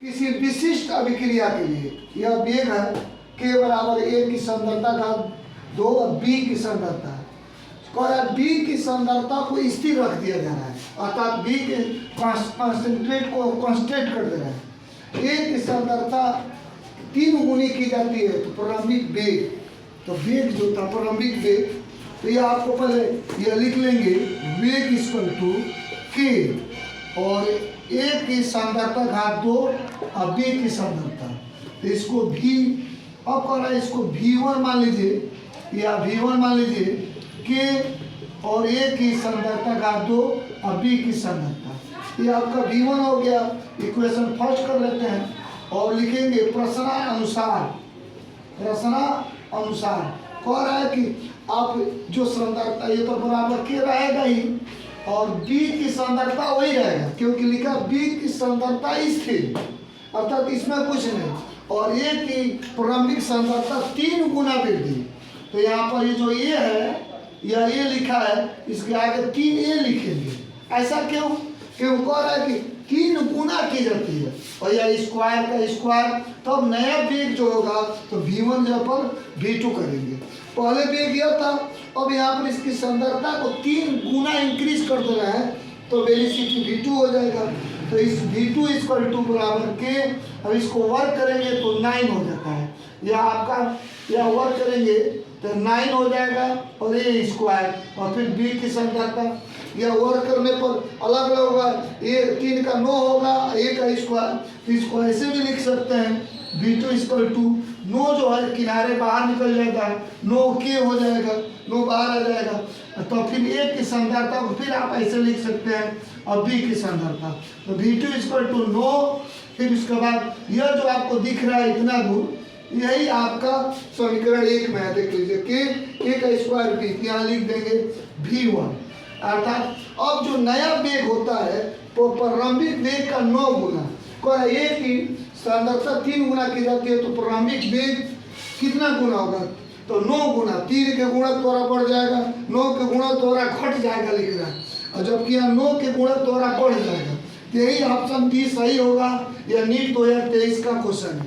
किसी विशिष्ट अभिक्रिया के लिए यह वेग है k बराबर a की सांद्रता का 2 b की सांद्रता है और b की सांद्रता को स्थिर रख दिया जा रहा है, अर्थात b के कॉन्सेंट्रेट को कांस्टेंट कर दे रहा है। a की सांद्रता 3 गुनी की जाती है तो प्रारंभिक वेग, तो वेग जो था प्रारंभिक वेग, तो ये आपको पहले यह लिख लेंगे वेग इक्वल टू k और a की सांद्रता घात 2 और b की सांद्रता, तो इसको v अब कर रहा है, इसको v1 मान लीजिए या v1 मान लीजिए k और a की सांद्रता घात 2 और b की सांद्रता, ये आपका v1 हो गया। इक्वेशन फर्स्ट कर लेते हैं और लिखेंगे प्रश्नानुसार कह रहा है कि आप जो सांद्रता ये तो बराबर के रहेगा ही और b की सांद्रता वही रहेगा, क्योंकि लिखा b की सांद्रता स्थिर, अर्थात इसमें कुछ नहीं, और a की प्रारंभिक सांद्रता 3 गुना वृद्धि। तो यहाँ पर ये जो a है या a लिखा है, इसके आगे 3a लिखेंगे। ऐसा क्यों? क्यों कह रहा है कि 3 गुना की जाती है और या स्क्वायर का स्क्वायर, तब नया वेग जो होगा तो v1 जगह पर v2 करेंगे। पहले वेग यह था, अब यहाँ पर इसकी सांद्रता को 3 गुना इंक्रीज कर दे रहा है तो वेलोसिटी v2 हो जाएगा। तो इस v2 इक्वल टू बराबर के, अब इसको वर्क करेंगे तो 9 हो जाता है, या आपका या वर्क करेंगे तो 9 हो जाएगा और ये स्क्वायर और फिर b की सांद्रता, या वर्क करने पर अलग अलग होगा, ये 3 का 9 होगा, a का स्क्वायर, तो इसको ऐसे भी लिख सकते हैं v2 इक्वल टू 9 जो है किनारे बाहर निकल जाएगा, 9 k हो जाएगा, 9 बाहर आ जाएगा, तो फिर a की सांद्रता को फिर आप ऐसे लिख सकते हैं और b की सांद्रता, तो v2 इक्वल टू 9, फिर उसके बाद यह जो आपको दिख रहा है इतना दूर, यही आपका समीकरण 1 में है, देख लीजिए k का स्क्वायर b, यहाँ लिख देंगे v1, अर्थात अब जो नया वेग होता है तो प्रारंभिक वेग का 9 गुना, a की सांद्रता 3 गुना की जाती है तो प्रारंभिक वेग कितना गुना होगा, तो 9 गुना, 3 के गुणा द्वारा बढ़ जाएगा, 9 के गुणा द्वारा घट जाएगा लिख रहा है, और जबकि यहाँ 9 के गुणा द्वारा बढ़ जाएगा। यही ऑप्शन डी सही होगा, यह नीट 2023 का क्वेश्चन है।